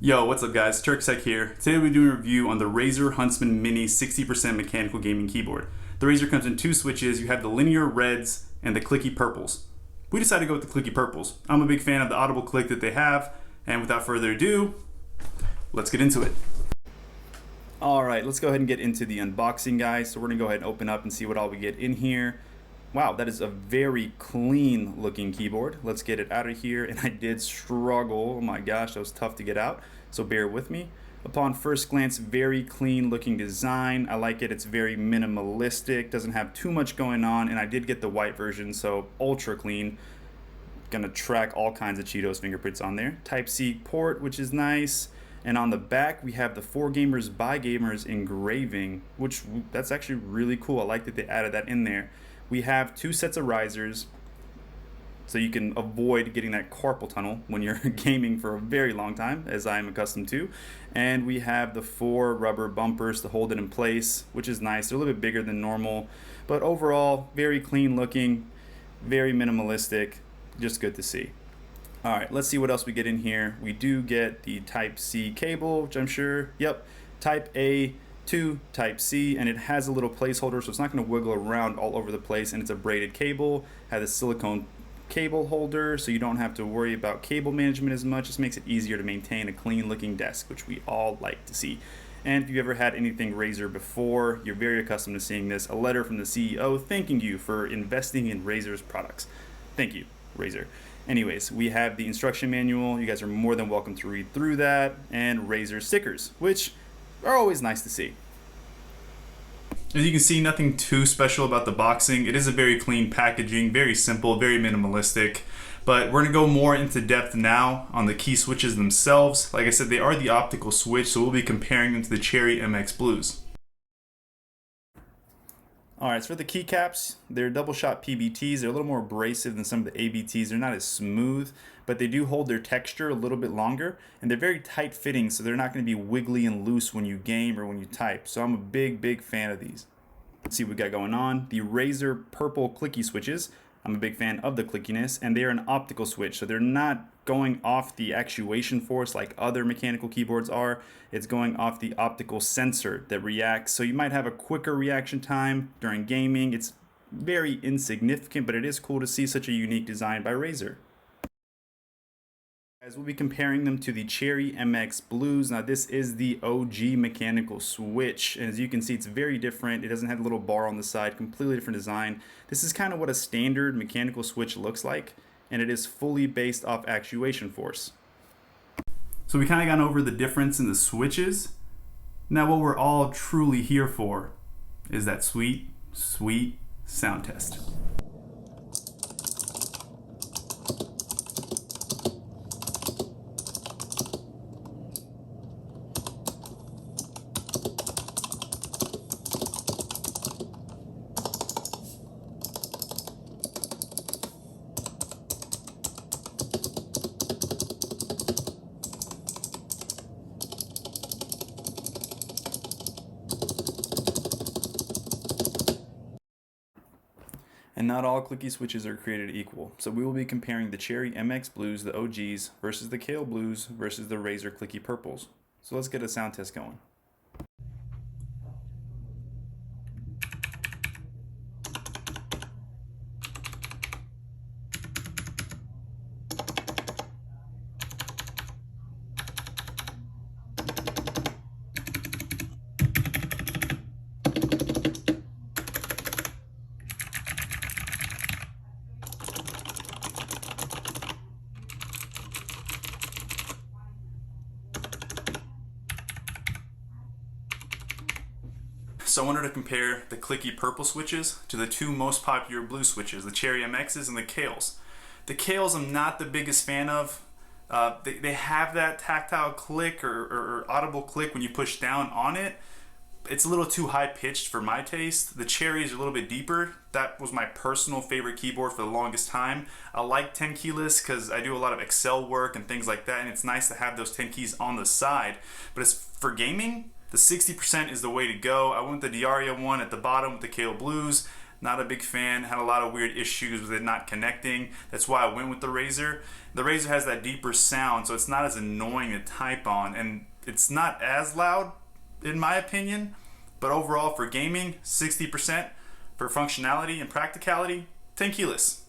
Yo, what's up guys? Turksec here. Today we're doing a review on the Razer Huntsman Mini 60% mechanical gaming keyboard. The Razer comes in two switches. You have the linear reds and the clicky purples. We decided to go with the clicky purples. I'm a big fan of the audible click that they have, and without further ado, let's get into it. Alright, let's go ahead and get into the unboxing, guys. So we're going to go ahead and open up and see what all we get in here. Wow, that is a very clean looking keyboard. Let's get it out of here. And I did struggle. Oh my gosh, that was tough to get out. So bear with me. Upon first glance, very clean looking design. I like it. It's very minimalistic. Doesn't have too much going on. And I did get the white version, so ultra clean. Gonna track all kinds of Cheetos fingerprints on there. Type-C port, which is nice. And on the back, we have the For Gamers by Gamers engraving, which that's actually really cool. I like that they added that in there. We have two sets of risers, so you can avoid getting that carpal tunnel when you're gaming for a very long time, as I'm accustomed to. And we have the four rubber bumpers to hold it in place, which is nice. They're a little bit bigger than normal, but overall, very clean looking, very minimalistic, just good to see. All right, let's see what else we get in here. We do get the Type-C cable, which I'm sure, yep, Type-A to Type-C, and it has a little placeholder, so it's not going to wiggle around all over the place, and it's a braided cable. Has a silicone cable holder, so you don't have to worry about cable management as much. Just makes it easier to maintain a clean looking desk, which we all like to see. And if you've ever had anything Razer before, you're very accustomed to seeing this, a letter from the CEO thanking you for investing in Razer's products. Thank you, Razer. Anyways, we have the instruction manual. You guys are more than welcome to read through that, and Razer stickers, which are always nice to see. As you can see, nothing too special about the boxing. It is a very clean packaging, very simple, very minimalistic. But we're going to go more into depth now on the key switches themselves. Like I said, they are the optical switch, so we'll be comparing them to the Cherry MX Blues. Alright, so for the keycaps, they're double shot PBTs. They're a little more abrasive than some of the ABTs. They're not as smooth, but they do hold their texture a little bit longer, and they're very tight fitting, so they're not going to be wiggly and loose when you game or when you type. So I'm a big fan of these. Let's see what we got going on. The Razer purple clicky switches. I'm a big fan of the clickiness, and they are an optical switch, so they're not going off the actuation force like other mechanical keyboards are. It's going off the optical sensor that reacts, so you might have a quicker reaction time during gaming. It's very insignificant, but it is cool to see such a unique design by Razer. As we'll be comparing them to the Cherry MX Blues. Now this is the OG mechanical switch, and as you can see, it's very different. It doesn't have a little bar on the side, completely different design. This is kind of what a standard mechanical switch looks like, and it is fully based off actuation force. So we kind of gone over the difference in the switches. Now what we're all truly here for is that sweet sound test. And not all clicky switches are created equal. So we will be comparing the Cherry MX Blues, the OGs, versus the Kale Blues versus the Razer Clicky Purples. So let's get a sound test going. So I wanted to compare the clicky purple switches to the two most popular blue switches, the Cherry MXs and the Kales. The Kales I'm not the biggest fan of. They have that tactile click or audible click when you push down on it. It's a little too high pitched for my taste. The Cherry is a little bit deeper. That was my personal favorite keyboard for the longest time. I like 10 keyless because I do a lot of Excel work and things like that, and it's nice to have those 10 keys on the side. But as for gaming, the 60% is the way to go. I went the Diaria one at the bottom with the Kale Blues. Not a big fan, had a lot of weird issues with it not connecting. That's why I went with the Razer. The Razer has that deeper sound, so it's not as annoying to type on, and it's not as loud in my opinion, but overall for gaming, 60%. For functionality and practicality, 10 keyless.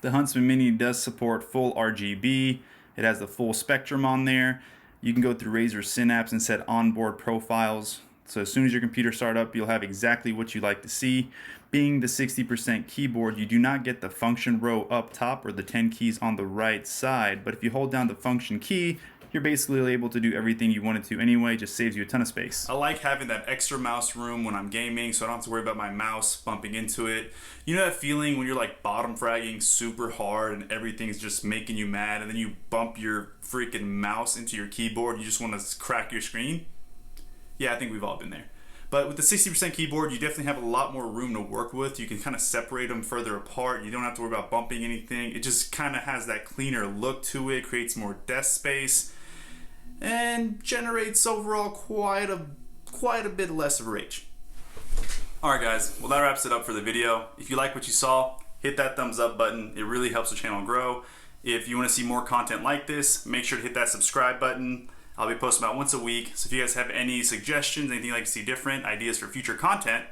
The Huntsman Mini does support full RGB. It has the full spectrum on there. You can go through Razer Synapse and set onboard profiles. So as soon as your computer starts up, you'll have exactly what you like to see. Being the 60% keyboard, you do not get the function row up top or the 10 keys on the right side. But if you hold down the function key, you're basically able to do everything you wanted to anyway. Just saves you a ton of space. I like having that extra mouse room when I'm gaming, so I don't have to worry about my mouse bumping into it. You know that feeling when you're like bottom fragging super hard and everything's just making you mad, and then you bump your freaking mouse into your keyboard, you just want to crack your screen? Yeah, I think we've all been there. But with the 60% keyboard, you definitely have a lot more room to work with. You can kind of separate them further apart. You don't have to worry about bumping anything. It just kind of has that cleaner look to it, creates more desk space, and generates overall quite a bit less of rage. Alright guys, well that wraps it up for the video. If you like what you saw, hit that thumbs up button. It really helps the channel grow. If you want to see more content like this, make sure to hit that subscribe button. I'll be posting about once a week, so if you guys have any suggestions, anything you'd like to see different, ideas for future content,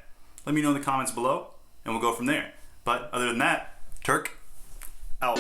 let me know in the comments below, and we'll go from there. But other than that, Turk, out.